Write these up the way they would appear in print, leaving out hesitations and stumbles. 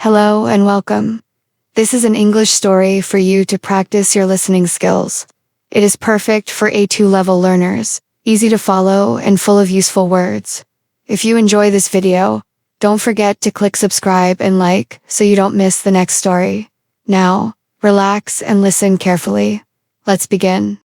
Hello and welcome. This is an English story for you to practice your listening skills. It is perfect for A2 level learners, easy to follow and full of useful words. If you enjoy this video, don't forget to click subscribe and like so you don't miss the next story. Now, relax and listen carefully. Let's begin.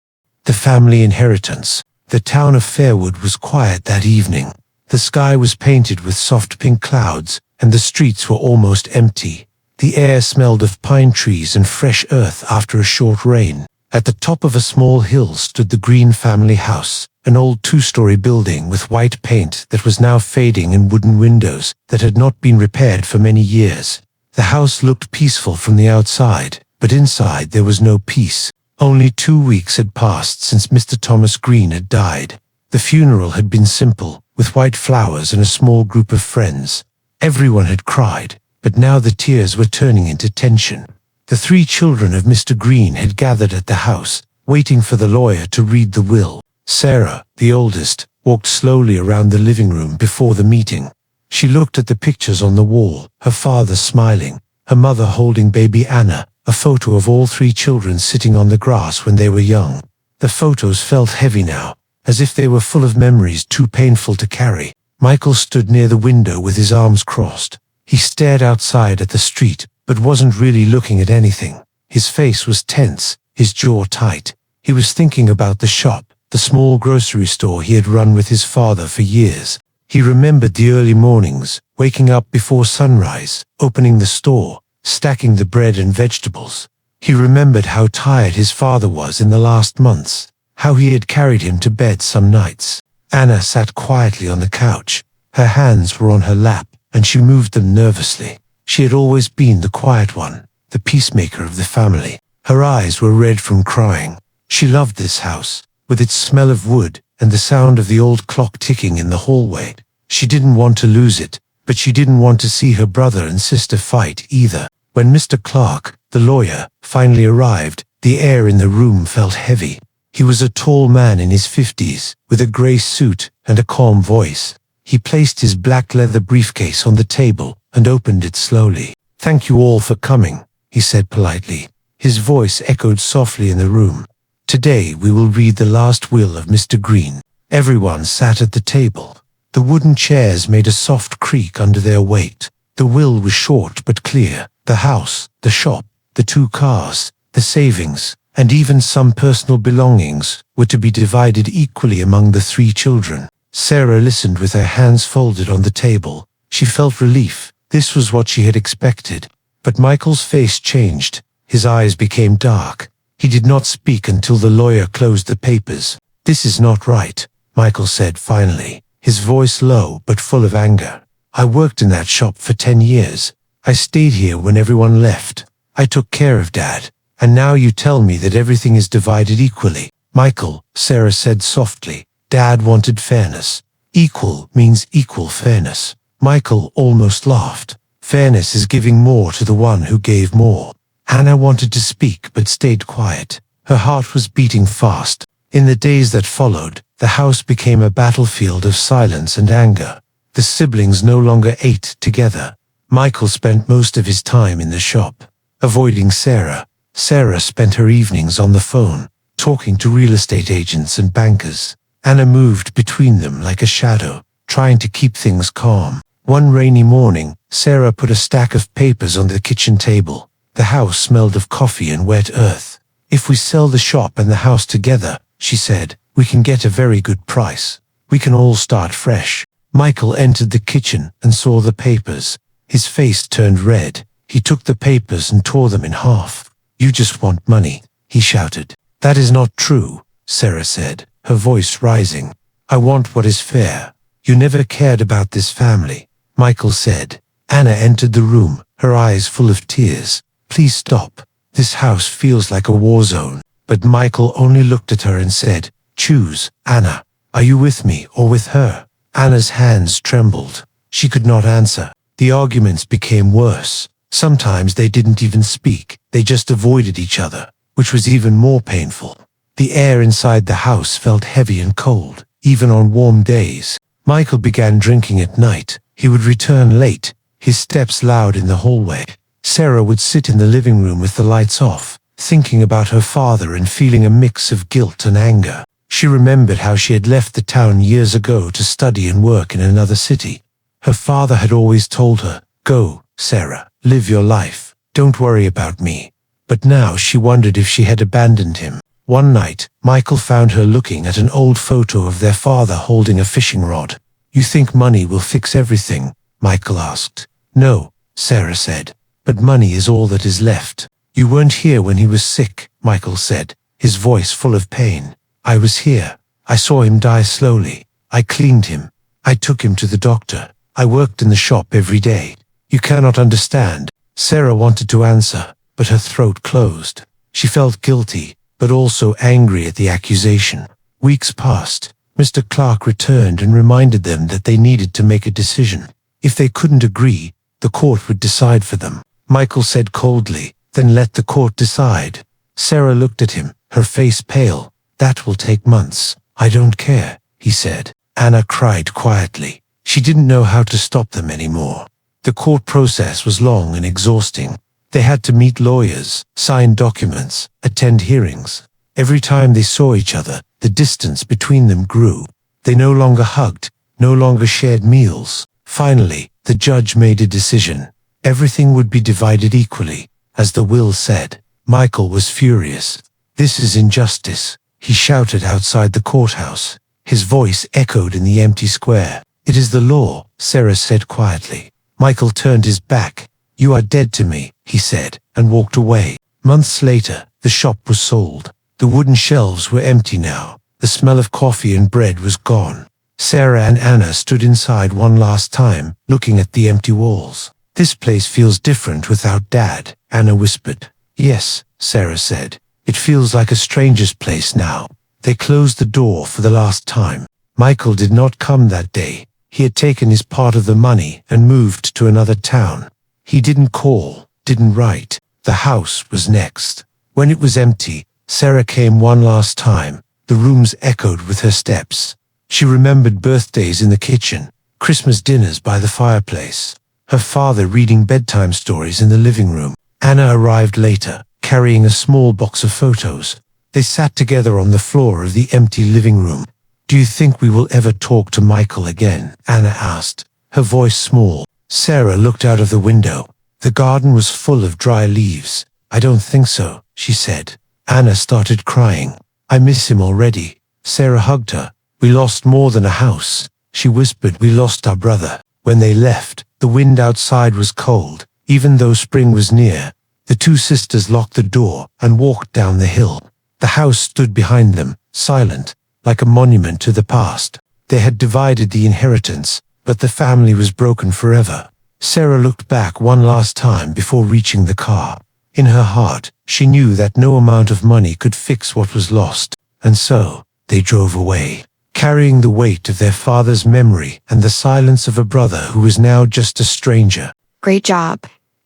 The family inheritance. The town of Fairwood was quiet that evening. The sky was painted with soft pink clouds, and the streets were almost empty. The air smelled of pine trees and fresh earth after a short rain. At the top of a small hill stood the Green family house, an old two-story building with white paint that was now fading and wooden windows that had not been repaired for many years. The house looked peaceful from the outside, but inside there was no peace. Only 2 weeks had passed since Mr. Thomas Green had died. The funeral had been simple, with white flowers and a small group of friends. Everyone had cried, but now the tears were turning into tension. The 3 children of Mr. Green had gathered at the house, waiting for the lawyer to read the will. Sarah, the oldest, walked slowly around the living room before the meeting. She looked at the pictures on the wall, her father smiling, her mother holding baby Anna, a photo of all 3 children sitting on the grass when they were young. The photos felt heavy now, as if they were full of memories too painful to carry. Michael stood near the window with his arms crossed. He stared outside at the street, but wasn't really looking at anything. His face was tense, his jaw tight. He was thinking about the shop, the small grocery store he had run with his father for years. He remembered the early mornings, waking up before sunrise, opening the store, stacking the bread and vegetables. He remembered how tired his father was in the last months, how he had carried him to bed some nights. Anna sat quietly on the couch. Her hands were on her lap, and she moved them nervously. She had always been the quiet one, the peacemaker of the family. Her eyes were red from crying. She loved this house, with its smell of wood and the sound of the old clock ticking in the hallway. She didn't want to lose it, but she didn't want to see her brother and sister fight either. When Mr. Clark, the lawyer, finally arrived, the air in the room felt heavy. He was a tall man in his 50s, with a grey suit and a calm voice. He placed his black leather briefcase on the table and opened it slowly. "Thank you all for coming," he said politely. His voice echoed softly in the room. "Today we will read the last will of Mr. Green." Everyone sat at the table. The wooden chairs made a soft creak under their weight. The will was short but clear. The house, the shop, the 2 cars, the savings, and even some personal belongings were to be divided equally among the 3 children. Sarah listened with her hands folded on the table. She felt relief. This was what she had expected. But Michael's face changed. His eyes became dark. He did not speak until the lawyer closed the papers. "This is not right," Michael said finally, his voice low but full of anger. "I worked in that shop for 10 years. I stayed here when everyone left. I took care of Dad. And now you tell me that everything is divided equally." "Michael," Sarah said softly, "Dad wanted fairness. Equal means equal fairness." Michael almost laughed. "Fairness is giving more to the one who gave more." Anna wanted to speak but stayed quiet. Her heart was beating fast. In the days that followed, the house became a battlefield of silence and anger. The siblings no longer ate together. Michael spent most of his time in the shop, avoiding Sarah. Sarah spent her evenings on the phone, talking to real estate agents and bankers. Anna moved between them like a shadow, trying to keep things calm. One rainy morning, Sarah put a stack of papers on the kitchen table. The house smelled of coffee and wet earth. "If we sell the shop and the house together," she said, "we can get a very good price. We can all start fresh." Michael entered the kitchen and saw the papers. His face turned red. He took the papers and tore them in half. "You just want money," he shouted. "That is not true," Sarah said, her voice rising. "I want what is fair. You never cared about this family," Michael said. Anna entered the room, her eyes full of tears. "Please stop. This house feels like a war zone." But Michael only looked at her and said, "Choose, Anna. Are you with me or with her?" Anna's hands trembled. She could not answer. The arguments became worse. Sometimes they didn't even speak. They just avoided each other, which was even more painful. The air inside the house felt heavy and cold, even on warm days. Michael began drinking at night. He would return late. his steps loud in the hallway. Sarah would sit in the living room with the lights off, thinking about her father and feeling a mix of guilt and anger. She remembered how she had left the town years ago to study and work in another city. Her father had always told her, "Go, Sarah, live your life, don't worry about me." But now she wondered if she had abandoned him. One night, Michael found her looking at an old photo of their father holding a fishing rod. "You think money will fix everything?" Michael asked. "No," Sarah said, "but money is all that is left." "You weren't here when he was sick," Michael said, his voice full of pain. "I was here. I saw him die slowly. I cleaned him. I took him to the doctor. I worked in the shop every day." "You cannot understand." Sarah wanted to answer, but her throat closed. She felt guilty, but also angry at the accusation. Weeks passed. Mr. Clark returned and reminded them that they needed to make a decision. If they couldn't agree, the court would decide for them. Michael said coldly, "Then let the court decide." Sarah looked at him, her face pale. "That will take months." "I don't care," he said. Anna cried quietly. She didn't know how to stop them anymore. The court process was long and exhausting. They had to meet lawyers, sign documents, attend hearings. Every time they saw each other, the distance between them grew. They no longer hugged, no longer shared meals. Finally, the judge made a decision. Everything would be divided equally, as the will said. Michael was furious. "This is injustice," he shouted outside the courthouse. His voice echoed in the empty square. "It is the law," Sarah said quietly. Michael turned his back. "You are dead to me," he said, and walked away. Months later, the shop was sold. The wooden shelves were empty now. The smell of coffee and bread was gone. Sarah and Anna stood inside one last time, looking at the empty walls. "This place feels different without Dad," Anna whispered. "Yes," Sarah said. "It feels like a stranger's place now." They closed the door for the last time. Michael did not come that day. He had taken his part of the money and moved to another town. He didn't call, didn't write. The house was next. When it was empty, Sarah came one last time. The rooms echoed with her steps. She remembered birthdays in the kitchen, Christmas dinners by the fireplace, her father reading bedtime stories in the living room. Anna arrived later, carrying a small box of photos. They sat together on the floor of the empty living room. "Do you think we will ever talk to Michael again?" Anna asked, her voice small. Sarah looked out of the window. The garden was full of dry leaves. "I don't think so," she said. Anna started crying. "I miss him already." Sarah hugged her. "We lost more than a house," she whispered. "We lost our brother." When they left, the wind outside was cold, even though spring was near. The two sisters locked the door and walked down the hill. The house stood behind them, silent, like a monument to the past. They had divided the inheritance, but the family was broken forever. Sarah looked back one last time before reaching the car. In her heart, she knew that no amount of money could fix what was lost, and so they drove away, carrying the weight of their father's memory and the silence of a brother who was now just a stranger. Great job.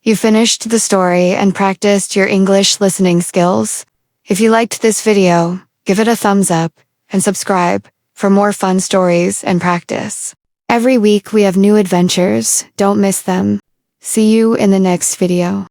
You finished the story and practiced your English listening skills. If you liked this video, give it a thumbs up and subscribe for more fun stories and practice. Every week we have new adventures. Don't miss them. See you in the next video.